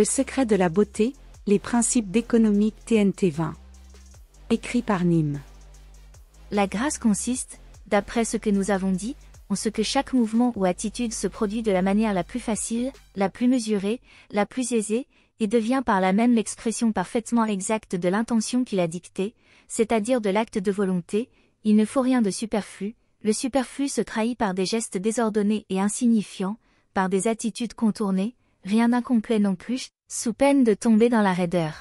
secret de la beauté, les principes d'économie TNT 20. Écrit par Nîmes. La grâce consiste, d'après ce que nous avons dit, en ce que chaque mouvement ou attitude se produit de la manière la plus facile, la plus mesurée, la plus aisée, et devient par là même l'expression parfaitement exacte de l'intention qui l'a dictée, c'est-à-dire de l'acte de volonté. Il ne faut rien de superflu, le superflu se trahit par des gestes désordonnés et insignifiants, par des attitudes contournées, rien d'incomplet non plus, sous peine de tomber dans la raideur.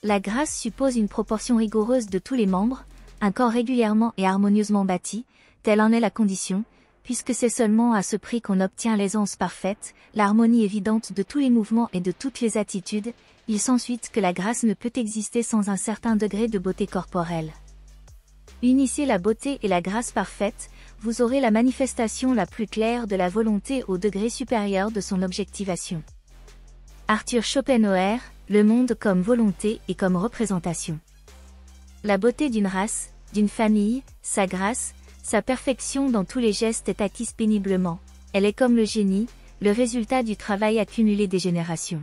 La grâce suppose une proportion rigoureuse de tous les membres, un corps régulièrement et harmonieusement bâti, telle en est la condition, puisque c'est seulement à ce prix qu'on obtient l'aisance parfaite, l'harmonie évidente de tous les mouvements et de toutes les attitudes. Il s'ensuit que la grâce ne peut exister sans un certain degré de beauté corporelle. Unissez la beauté et la grâce parfaite, vous aurez la manifestation la plus claire de la volonté au degré supérieur de son objectivation. Arthur Schopenhauer, Le monde comme volonté et comme représentation. La beauté d'une race, d'une famille, sa grâce, sa perfection dans tous les gestes est acquise péniblement. Elle est comme le génie, le résultat du travail accumulé des générations.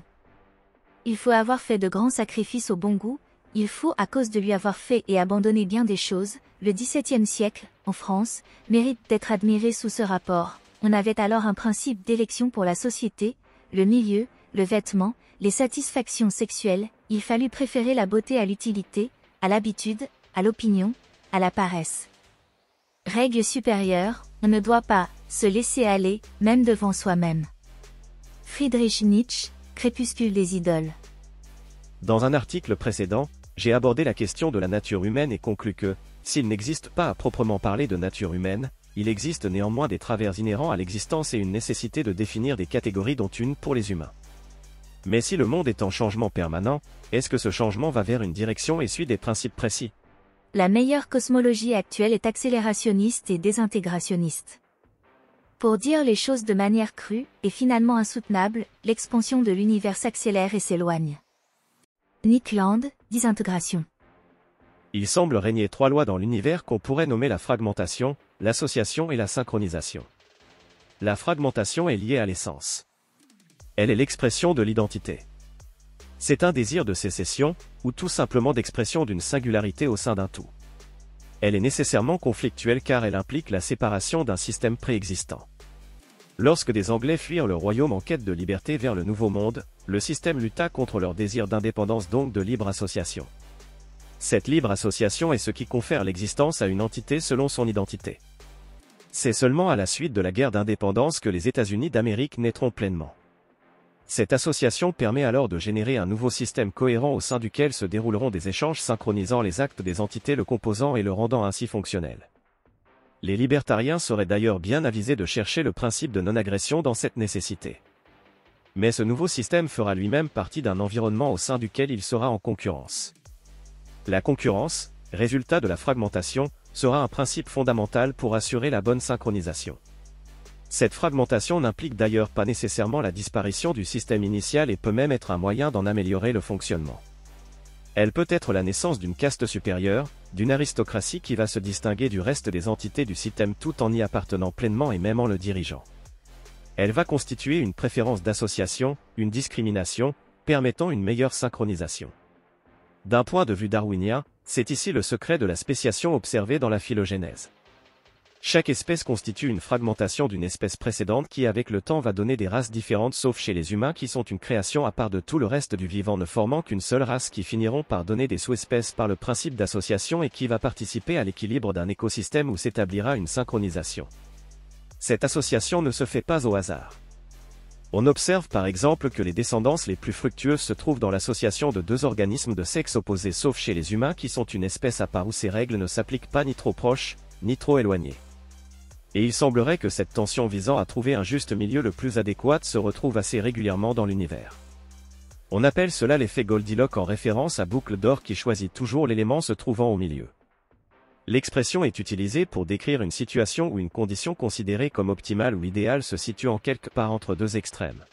Il faut avoir fait de grands sacrifices au bon goût, il faut, à cause de lui avoir fait et abandonné bien des choses, le XVIIe siècle, en France, mérite d'être admiré sous ce rapport. On avait alors un principe d'élection pour la société, le milieu, le vêtement, les satisfactions sexuelles. Il fallut préférer la beauté à l'utilité, à l'habitude, à l'opinion, à la paresse. Règle supérieure, on ne doit pas se laisser aller, même devant soi-même. Friedrich Nietzsche, Crépuscule des idoles. Dans un article précédent, j'ai abordé la question de la nature humaine et conclu que, s'il n'existe pas à proprement parler de nature humaine, il existe néanmoins des travers inhérents à l'existence et une nécessité de définir des catégories dont une pour les humains. Mais si le monde est en changement permanent, est-ce que ce changement va vers une direction et suit des principes précis? La meilleure cosmologie actuelle est accélérationniste et désintégrationniste. Pour dire les choses de manière crue et finalement insoutenable, l'expansion de l'univers s'accélère et s'éloigne. Nick Land, désintégration. Il semble régner trois lois dans l'univers qu'on pourrait nommer la fragmentation, l'association et la synchronisation. La fragmentation est liée à l'essence. Elle est l'expression de l'identité. C'est un désir de sécession, ou tout simplement d'expression d'une singularité au sein d'un tout. Elle est nécessairement conflictuelle car elle implique la séparation d'un système préexistant. Lorsque des Anglais fuirent le royaume en quête de liberté vers le Nouveau Monde, le système lutta contre leur désir d'indépendance, donc de libre association. Cette libre association est ce qui confère l'existence à une entité selon son identité. C'est seulement à la suite de la guerre d'indépendance que les États-Unis d'Amérique naîtront pleinement. Cette association permet alors de générer un nouveau système cohérent au sein duquel se dérouleront des échanges synchronisant les actes des entités le composant et le rendant ainsi fonctionnel. Les libertariens seraient d'ailleurs bien avisés de chercher le principe de non-agression dans cette nécessité. Mais ce nouveau système fera lui-même partie d'un environnement au sein duquel il sera en concurrence. La concurrence, résultat de la fragmentation, sera un principe fondamental pour assurer la bonne synchronisation. Cette fragmentation n'implique d'ailleurs pas nécessairement la disparition du système initial et peut même être un moyen d'en améliorer le fonctionnement. Elle peut être la naissance d'une caste supérieure, d'une aristocratie qui va se distinguer du reste des entités du système tout en y appartenant pleinement et même en le dirigeant. Elle va constituer une préférence d'association, une discrimination, permettant une meilleure synchronisation. D'un point de vue darwinien, c'est ici le secret de la spéciation observée dans la phylogénèse. Chaque espèce constitue une fragmentation d'une espèce précédente qui avec le temps va donner des races différentes sauf chez les humains qui sont une création à part de tout le reste du vivant ne formant qu'une seule race qui finiront par donner des sous-espèces par le principe d'association et qui va participer à l'équilibre d'un écosystème où s'établira une synchronisation. Cette association ne se fait pas au hasard. On observe par exemple que les descendances les plus fructueuses se trouvent dans l'association de deux organismes de sexe opposé sauf chez les humains qui sont une espèce à part où ces règles ne s'appliquent pas ni trop proches, ni trop éloignées. Et il semblerait que cette tension visant à trouver un juste milieu le plus adéquat se retrouve assez régulièrement dans l'univers. On appelle cela l'effet Goldilocks en référence à boucle d'or qui choisit toujours l'élément se trouvant au milieu. L'expression est utilisée pour décrire une situation ou une condition considérée comme optimale ou idéale se situant quelque part entre deux extrêmes.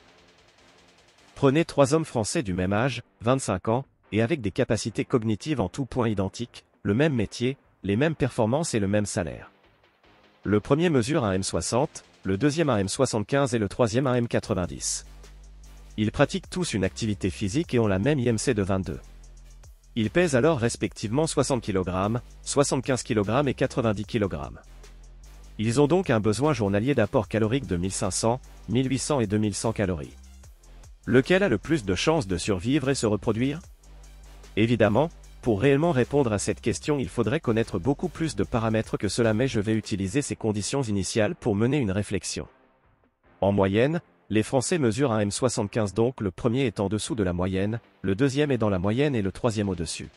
Prenez trois hommes français du même âge, 25 ans, et avec des capacités cognitives en tout point identiques, le même métier, les mêmes performances et le même salaire. Le premier mesure un m 60, le deuxième un m 75 et le troisième un m 90. Ils pratiquent tous une activité physique et ont la même IMC de 22. Ils pèsent alors respectivement 60 kg, 75 kg et 90 kg. Ils ont donc un besoin journalier d'apport calorique de 1500, 1800 et 2100 calories. Lequel a le plus de chances de survivre et se reproduire? Évidemment, pour réellement répondre à cette question, il faudrait connaître beaucoup plus de paramètres que cela, mais je vais utiliser ces conditions initiales pour mener une réflexion. En moyenne, les Français mesurent un M75, donc le premier est en dessous de la moyenne, le deuxième est dans la moyenne et le troisième au-dessus.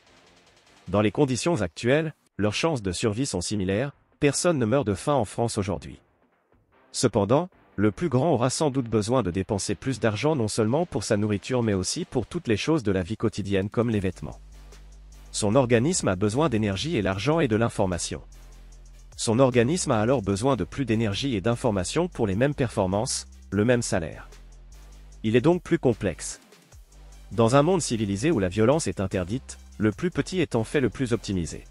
Dans les conditions actuelles, leurs chances de survie sont similaires, personne ne meurt de faim en France aujourd'hui. Cependant, le plus grand aura sans doute besoin de dépenser plus d'argent non seulement pour sa nourriture mais aussi pour toutes les choses de la vie quotidienne comme les vêtements. Son organisme a besoin d'énergie et l'argent et de l'information. Son organisme a alors besoin de plus d'énergie et d'information pour les mêmes performances, le même salaire. Il est donc plus complexe. Dans un monde civilisé où la violence est interdite, le plus petit est en fait le plus optimisé.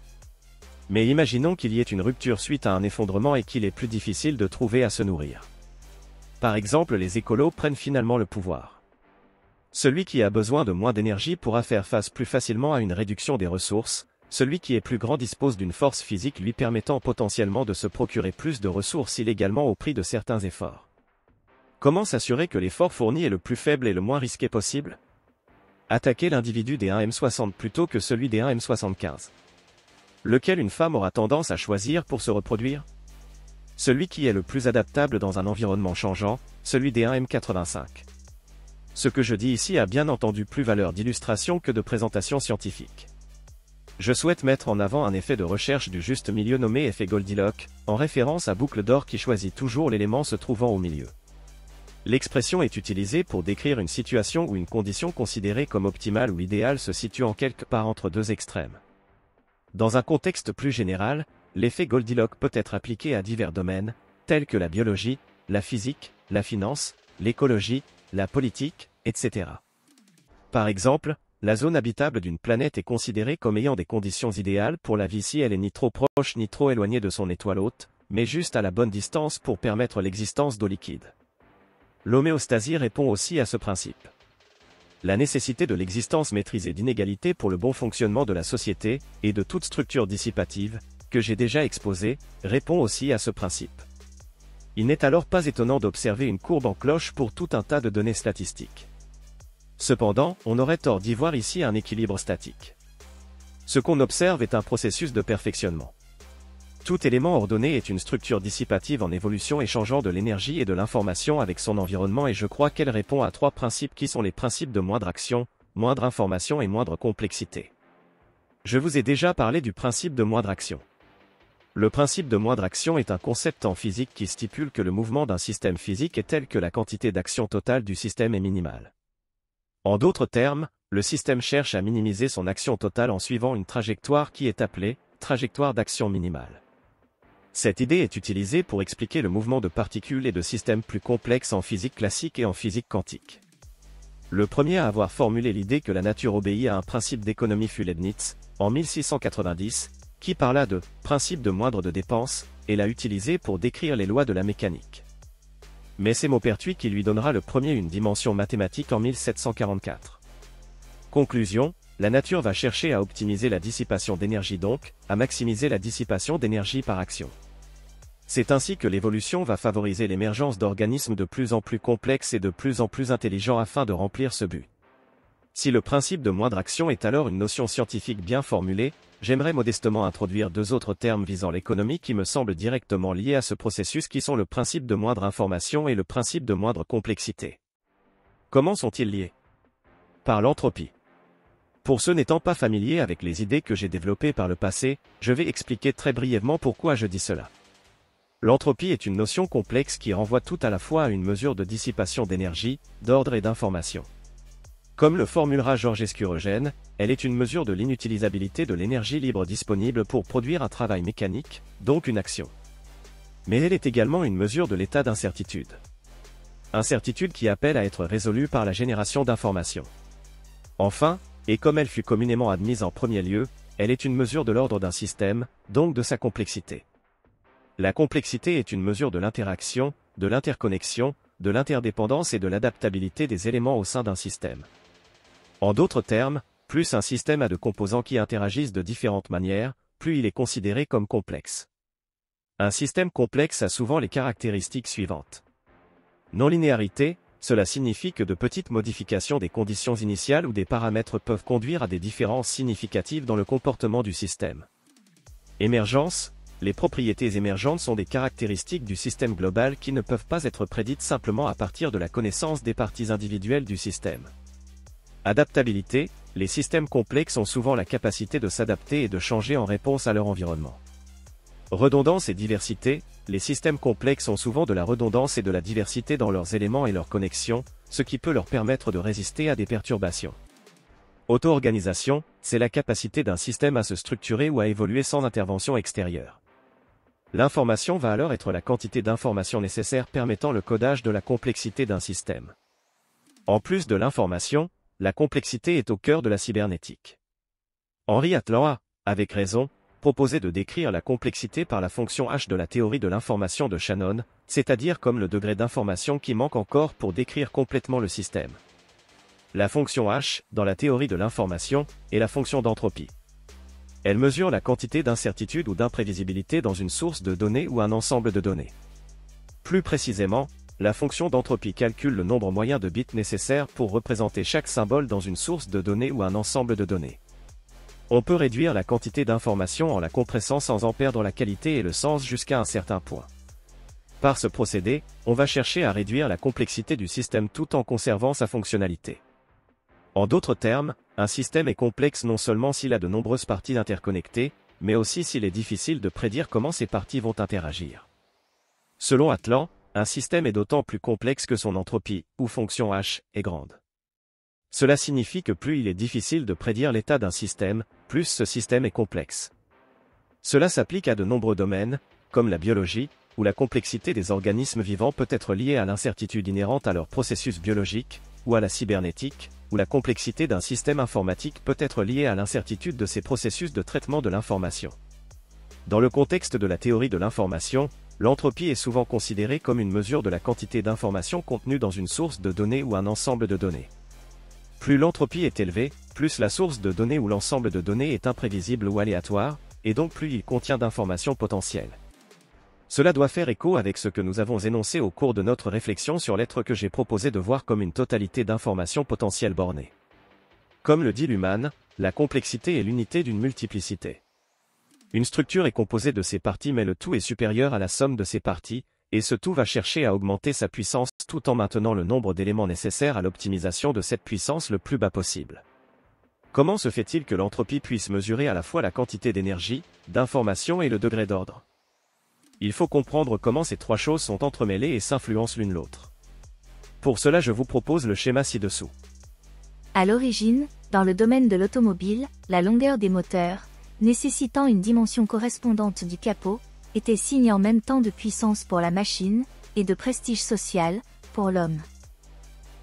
Mais imaginons qu'il y ait une rupture suite à un effondrement et qu'il est plus difficile de trouver à se nourrir. Par exemple, les écolos prennent finalement le pouvoir. Celui qui a besoin de moins d'énergie pourra faire face plus facilement à une réduction des ressources, celui qui est plus grand dispose d'une force physique lui permettant potentiellement de se procurer plus de ressources illégalement au prix de certains efforts. Comment s'assurer que l'effort fourni est le plus faible et le moins risqué possible? Attaquer l'individu des 1M60 plutôt que celui des 1M75. Lequel une femme aura tendance à choisir pour se reproduire? Celui qui est le plus adaptable dans un environnement changeant, celui des 1M85. Ce que je dis ici a bien entendu plus valeur d'illustration que de présentation scientifique. Je souhaite mettre en avant un effet de recherche du juste milieu nommé effet Goldilocks, en référence à Boucle d'Or qui choisit toujours l'élément se trouvant au milieu. L'expression est utilisée pour décrire une situation ou une condition considérée comme optimale ou idéale se situant quelque part entre deux extrêmes. Dans un contexte plus général, l'effet Goldilocks peut être appliqué à divers domaines, tels que la biologie, la physique, la finance, l'écologie, la politique, etc. Par exemple, la zone habitable d'une planète est considérée comme ayant des conditions idéales pour la vie si elle est ni trop proche ni trop éloignée de son étoile hôte, mais juste à la bonne distance pour permettre l'existence d'eau liquide. L'homéostasie répond aussi à ce principe. La nécessité de l'existence maîtrisée d'inégalités pour le bon fonctionnement de la société, et de toute structure dissipative, que j'ai déjà exposée, répond aussi à ce principe. Il n'est alors pas étonnant d'observer une courbe en cloche pour tout un tas de données statistiques. Cependant, on aurait tort d'y voir ici un équilibre statique. Ce qu'on observe est un processus de perfectionnement. Tout élément ordonné est une structure dissipative en évolution échangeant de l'énergie et de l'information avec son environnement et je crois qu'elle répond à trois principes qui sont les principes de moindre action, moindre information et moindre complexité. Je vous ai déjà parlé du principe de moindre action. Le principe de moindre action est un concept en physique qui stipule que le mouvement d'un système physique est tel que la quantité d'action totale du système est minimale. En d'autres termes, le système cherche à minimiser son action totale en suivant une trajectoire qui est appelée trajectoire d'action minimale. Cette idée est utilisée pour expliquer le mouvement de particules et de systèmes plus complexes en physique classique et en physique quantique. Le premier à avoir formulé l'idée que la nature obéit à un principe d'économie fut Leibniz, en 1690, qui parla de « principe de moindre de dépenses » et l'a utilisé pour décrire les lois de la mécanique. Mais c'est Maupertuis qui lui donnera le premier une dimension mathématique en 1744. Conclusion, la nature va chercher à optimiser la dissipation d'énergie donc, à maximiser la dissipation d'énergie par action. C'est ainsi que l'évolution va favoriser l'émergence d'organismes de plus en plus complexes et de plus en plus intelligents afin de remplir ce but. Si le principe de moindre action est alors une notion scientifique bien formulée, j'aimerais modestement introduire deux autres termes visant l'économie qui me semblent directement liés à ce processus qui sont le principe de moindre information et le principe de moindre complexité. Comment sont-ils liés? Par l'entropie. Pour ceux n'étant pas familiers avec les idées que j'ai développées par le passé, je vais expliquer très brièvement pourquoi je dis cela. L'entropie est une notion complexe qui renvoie tout à la fois à une mesure de dissipation d'énergie, d'ordre et d'information. Comme le formulera Georges Escurogène, elle est une mesure de l'inutilisabilité de l'énergie libre disponible pour produire un travail mécanique, donc une action. Mais elle est également une mesure de l'état d'incertitude. Incertitude qui appelle à être résolue par la génération d'informations. Enfin, et comme elle fut communément admise en premier lieu, elle est une mesure de l'ordre d'un système, donc de sa complexité. La complexité est une mesure de l'interaction, de l'interconnexion, de l'interdépendance et de l'adaptabilité des éléments au sein d'un système. En d'autres termes, plus un système a de composants qui interagissent de différentes manières, plus il est considéré comme complexe. Un système complexe a souvent les caractéristiques suivantes. Non-linéarité, cela signifie que de petites modifications des conditions initiales ou des paramètres peuvent conduire à des différences significatives dans le comportement du système. Émergence, les propriétés émergentes sont des caractéristiques du système global qui ne peuvent pas être prédites simplement à partir de la connaissance des parties individuelles du système. Adaptabilité, les systèmes complexes ont souvent la capacité de s'adapter et de changer en réponse à leur environnement. Redondance et diversité, les systèmes complexes ont souvent de la redondance et de la diversité dans leurs éléments et leurs connexions, ce qui peut leur permettre de résister à des perturbations. Auto-organisation, c'est la capacité d'un système à se structurer ou à évoluer sans intervention extérieure. L'information va alors être la quantité d'informations nécessaires permettant le codage de la complexité d'un système. En plus de l'information, la complexité est au cœur de la cybernétique. Henri Atlan a, avec raison, proposé de décrire la complexité par la fonction h de la théorie de l'information de Shannon, c'est-à-dire comme le degré d'information qui manque encore pour décrire complètement le système. La fonction h, dans la théorie de l'information, est la fonction d'entropie. Elle mesure la quantité d'incertitude ou d'imprévisibilité dans une source de données ou un ensemble de données. Plus précisément, la fonction d'entropie calcule le nombre moyen de bits nécessaires pour représenter chaque symbole dans une source de données ou un ensemble de données. On peut réduire la quantité d'information en la compressant sans en perdre la qualité et le sens jusqu'à un certain point. Par ce procédé, on va chercher à réduire la complexité du système tout en conservant sa fonctionnalité. En d'autres termes, un système est complexe non seulement s'il a de nombreuses parties interconnectées, mais aussi s'il est difficile de prédire comment ces parties vont interagir. Selon Atlan, un système est d'autant plus complexe que son entropie, ou fonction h, est grande. Cela signifie que plus il est difficile de prédire l'état d'un système, plus ce système est complexe. Cela s'applique à de nombreux domaines, comme la biologie, où la complexité des organismes vivants peut être liée à l'incertitude inhérente à leur processus biologique, ou à la cybernétique, où la complexité d'un système informatique peut être liée à l'incertitude de ses processus de traitement de l'information. Dans le contexte de la théorie de l'information, l'entropie est souvent considérée comme une mesure de la quantité d'informations contenues dans une source de données ou un ensemble de données. Plus l'entropie est élevée, plus la source de données ou l'ensemble de données est imprévisible ou aléatoire, et donc plus il contient d'informations potentielles. Cela doit faire écho avec ce que nous avons énoncé au cours de notre réflexion sur l'être que j'ai proposé de voir comme une totalité d'informations potentielles bornées. Comme le dit Luhmann, la complexité est l'unité d'une multiplicité. Une structure est composée de ses parties mais le tout est supérieur à la somme de ses parties, et ce tout va chercher à augmenter sa puissance tout en maintenant le nombre d'éléments nécessaires à l'optimisation de cette puissance le plus bas possible. Comment se fait-il que l'entropie puisse mesurer à la fois la quantité d'énergie, d'information et le degré d'ordre? Il faut comprendre comment ces trois choses sont entremêlées et s'influencent l'une l'autre. Pour cela je vous propose le schéma ci-dessous. À l'origine, dans le domaine de l'automobile, la longueur des moteurs, nécessitant une dimension correspondante du capot, était signe en même temps de puissance pour la machine, et de prestige social, pour l'homme.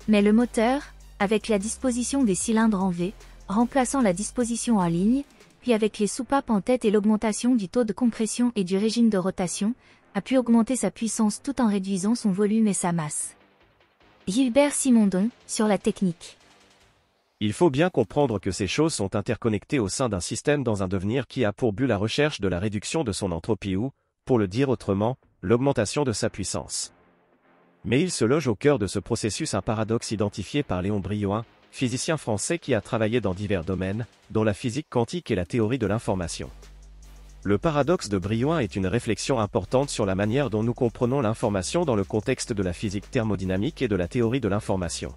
Mais le moteur, avec la disposition des cylindres en V, remplaçant la disposition en ligne, puis avec les soupapes en tête et l'augmentation du taux de compression et du régime de rotation, a pu augmenter sa puissance tout en réduisant son volume et sa masse. Gilbert Simondon, sur la technique. Il faut bien comprendre que ces choses sont interconnectées au sein d'un système dans un devenir qui a pour but la recherche de la réduction de son entropie ou, pour le dire autrement, l'augmentation de sa puissance. Mais il se loge au cœur de ce processus un paradoxe identifié par Léon Brillouin, physicien français qui a travaillé dans divers domaines, dont la physique quantique et la théorie de l'information. Le paradoxe de Brillouin est une réflexion importante sur la manière dont nous comprenons l'information dans le contexte de la physique thermodynamique et de la théorie de l'information.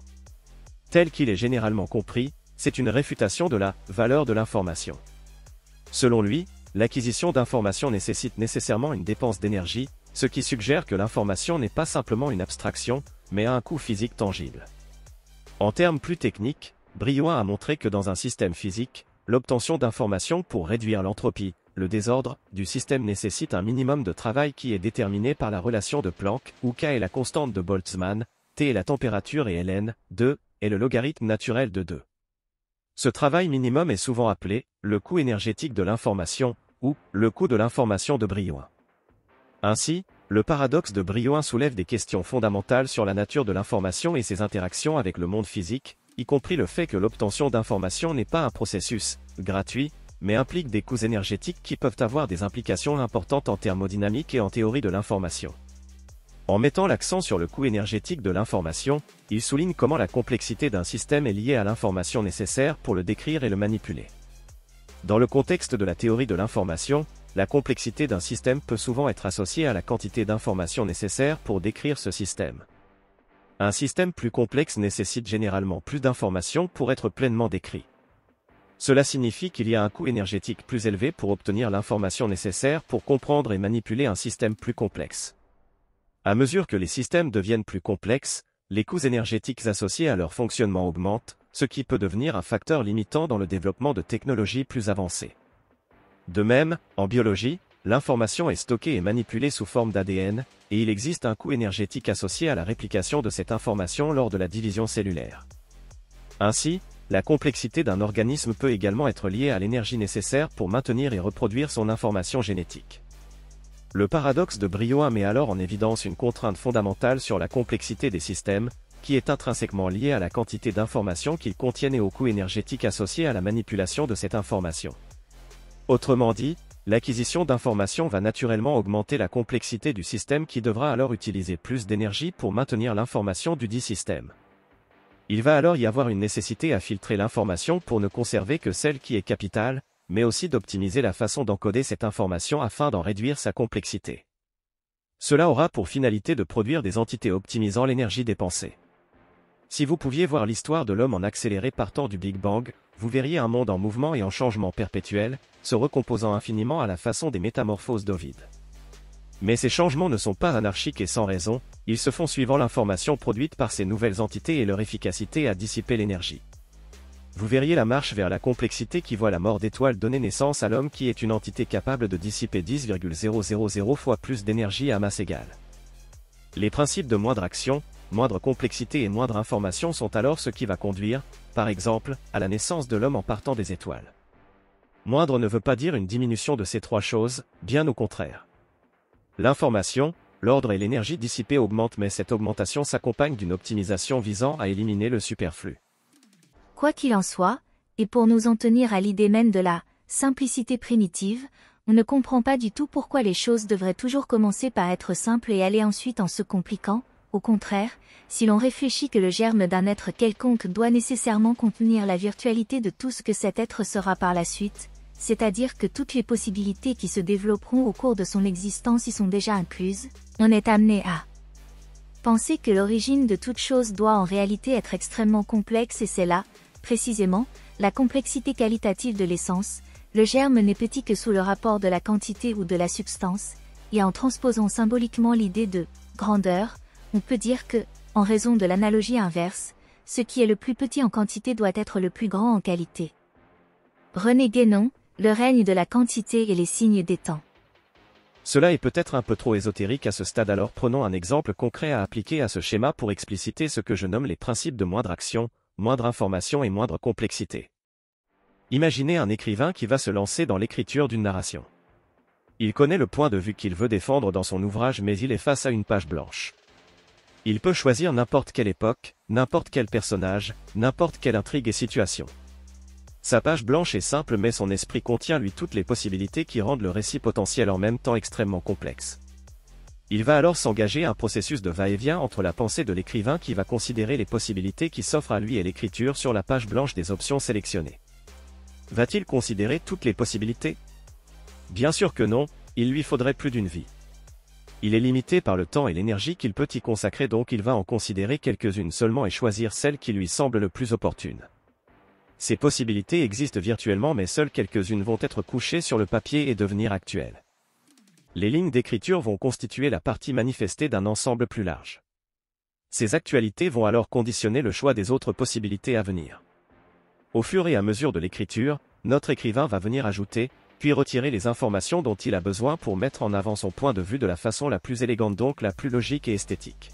Tel qu'il est généralement compris, c'est une réfutation de la valeur de l'information. Selon lui, l'acquisition d'informations nécessite nécessairement une dépense d'énergie, ce qui suggère que l'information n'est pas simplement une abstraction, mais a un coût physique tangible. En termes plus techniques, Brillouin a montré que dans un système physique, l'obtention d'informations pour réduire l'entropie, le désordre, du système nécessite un minimum de travail qui est déterminé par la relation de Planck, où K est la constante de Boltzmann, T est la température et Ln, 2, est le logarithme naturel de 2. Ce travail minimum est souvent appelé le coût énergétique de l'information, ou le coût de l'information de Brillouin. Ainsi, Le paradoxe de Brillouin soulève des questions fondamentales sur la nature de l'information et ses interactions avec le monde physique, y compris le fait que l'obtention d'informations n'est pas un processus gratuit, mais implique des coûts énergétiques qui peuvent avoir des implications importantes en thermodynamique et en théorie de l'information. En mettant l'accent sur le coût énergétique de l'information, il souligne comment la complexité d'un système est liée à l'information nécessaire pour le décrire et le manipuler. Dans le contexte de la théorie de l'information, la complexité d'un système peut souvent être associée à la quantité d'informations nécessaires pour décrire ce système. Un système plus complexe nécessite généralement plus d'informations pour être pleinement décrit. Cela signifie qu'il y a un coût énergétique plus élevé pour obtenir l'information nécessaire pour comprendre et manipuler un système plus complexe. À mesure que les systèmes deviennent plus complexes, les coûts énergétiques associés à leur fonctionnement augmentent, ce qui peut devenir un facteur limitant dans le développement de technologies plus avancées. De même, en biologie, l'information est stockée et manipulée sous forme d'ADN, et il existe un coût énergétique associé à la réplication de cette information lors de la division cellulaire. Ainsi, la complexité d'un organisme peut également être liée à l'énergie nécessaire pour maintenir et reproduire son information génétique. Le paradoxe de Brillouin met alors en évidence une contrainte fondamentale sur la complexité des systèmes, qui est intrinsèquement liée à la quantité d'informations qu'ils contiennent et au coût énergétique associé à la manipulation de cette information. Autrement dit, l'acquisition d'informations va naturellement augmenter la complexité du système qui devra alors utiliser plus d'énergie pour maintenir l'information du dit système. Il va alors y avoir une nécessité à filtrer l'information pour ne conserver que celle qui est capitale, mais aussi d'optimiser la façon d'encoder cette information afin d'en réduire sa complexité. Cela aura pour finalité de produire des entités optimisant l'énergie dépensée. Si vous pouviez voir l'histoire de l'homme en accéléré partant du Big Bang, vous verriez un monde en mouvement et en changement perpétuel, se recomposant infiniment à la façon des métamorphoses d'Ovide. Mais ces changements ne sont pas anarchiques et sans raison, ils se font suivant l'information produite par ces nouvelles entités et leur efficacité à dissiper l'énergie. Vous verriez la marche vers la complexité qui voit la mort d'étoiles donner naissance à l'homme qui est une entité capable de dissiper 10,000 fois plus d'énergie à masse égale. Les principes de moindre action, moindre complexité et moindre information sont alors ce qui va conduire, par exemple, à la naissance de l'homme en partant des étoiles. Moindre ne veut pas dire une diminution de ces trois choses, bien au contraire. L'information, l'ordre et l'énergie dissipée augmentent, mais cette augmentation s'accompagne d'une optimisation visant à éliminer le superflu. Quoi qu'il en soit, et pour nous en tenir à l'idée même de la simplicité primitive, on ne comprend pas du tout pourquoi les choses devraient toujours commencer par être simples et aller ensuite en se compliquant. Au contraire, si l'on réfléchit que le germe d'un être quelconque doit nécessairement contenir la virtualité de tout ce que cet être sera par la suite, c'est-à-dire que toutes les possibilités qui se développeront au cours de son existence y sont déjà incluses, on est amené à penser que l'origine de toute chose doit en réalité être extrêmement complexe et c'est là, précisément, la complexité qualitative de l'essence. Le germe n'est petit que sous le rapport de la quantité ou de la substance, et en transposant symboliquement l'idée de grandeur, on peut dire que, en raison de l'analogie inverse, ce qui est le plus petit en quantité doit être le plus grand en qualité. René Guénon, Le règne de la quantité et les signes des temps. Cela est peut-être un peu trop ésotérique à ce stade, alors prenons un exemple concret à appliquer à ce schéma pour expliciter ce que je nomme les principes de moindre action, moindre information et moindre complexité. Imaginez un écrivain qui va se lancer dans l'écriture d'une narration. Il connaît le point de vue qu'il veut défendre dans son ouvrage, mais il est face à une page blanche. Il peut choisir n'importe quelle époque, n'importe quel personnage, n'importe quelle intrigue et situation. Sa page blanche est simple, mais son esprit contient lui toutes les possibilités qui rendent le récit potentiel en même temps extrêmement complexe. Il va alors s'engager un processus de va-et-vient entre la pensée de l'écrivain qui va considérer les possibilités qui s'offrent à lui et l'écriture sur la page blanche des options sélectionnées. Va-t-il considérer toutes les possibilités? Bien sûr que non, il lui faudrait plus d'une vie. Il est limité par le temps et l'énergie qu'il peut y consacrer, donc il va en considérer quelques-unes seulement et choisir celle qui lui semble le plus opportune. Ces possibilités existent virtuellement, mais seules quelques-unes vont être couchées sur le papier et devenir actuelles. Les lignes d'écriture vont constituer la partie manifestée d'un ensemble plus large. Ces actualités vont alors conditionner le choix des autres possibilités à venir. Au fur et à mesure de l'écriture, notre écrivain va venir ajouter, puis retirer les informations dont il a besoin pour mettre en avant son point de vue de la façon la plus élégante, donc la plus logique et esthétique.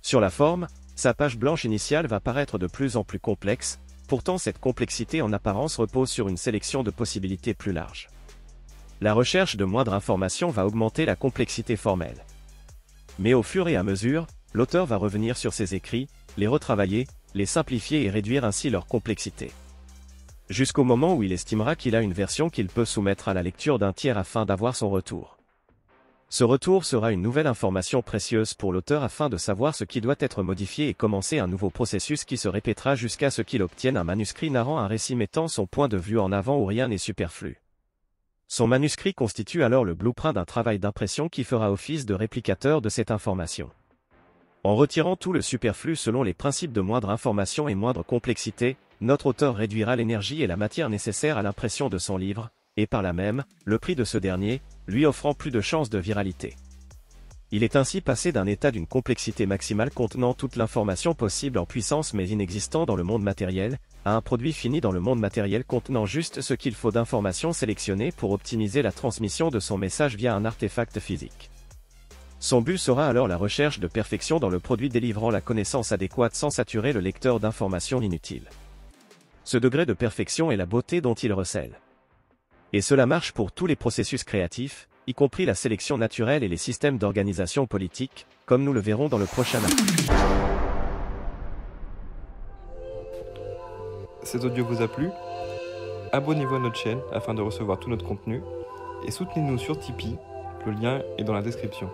Sur la forme, sa page blanche initiale va paraître de plus en plus complexe, pourtant cette complexité en apparence repose sur une sélection de possibilités plus large. La recherche de moindre information va augmenter la complexité formelle. Mais au fur et à mesure, l'auteur va revenir sur ses écrits, les retravailler, les simplifier et réduire ainsi leur complexité. Jusqu'au moment où il estimera qu'il a une version qu'il peut soumettre à la lecture d'un tiers afin d'avoir son retour. Ce retour sera une nouvelle information précieuse pour l'auteur afin de savoir ce qui doit être modifié et commencer un nouveau processus qui se répétera jusqu'à ce qu'il obtienne un manuscrit narrant un récit mettant son point de vue en avant où rien n'est superflu. Son manuscrit constitue alors le blueprint d'un travail d'impression qui fera office de réplicateur de cette information. En retirant tout le superflu selon les principes de moindre information et moindre complexité, notre auteur réduira l'énergie et la matière nécessaires à l'impression de son livre, et par là même, le prix de ce dernier, lui offrant plus de chances de viralité. Il est ainsi passé d'un état d'une complexité maximale contenant toute l'information possible en puissance mais inexistant dans le monde matériel, à un produit fini dans le monde matériel contenant juste ce qu'il faut d'informations sélectionnées pour optimiser la transmission de son message via un artefact physique. Son but sera alors la recherche de perfection dans le produit délivrant la connaissance adéquate sans saturer le lecteur d'informations inutiles. Ce degré de perfection est la beauté dont il recèle. Et cela marche pour tous les processus créatifs, y compris la sélection naturelle et les systèmes d'organisation politique, comme nous le verrons dans le prochain article. Cet audio vous a plu? Abonnez-vous à notre chaîne afin de recevoir tout notre contenu et soutenez-nous sur Tipeee, le lien est dans la description.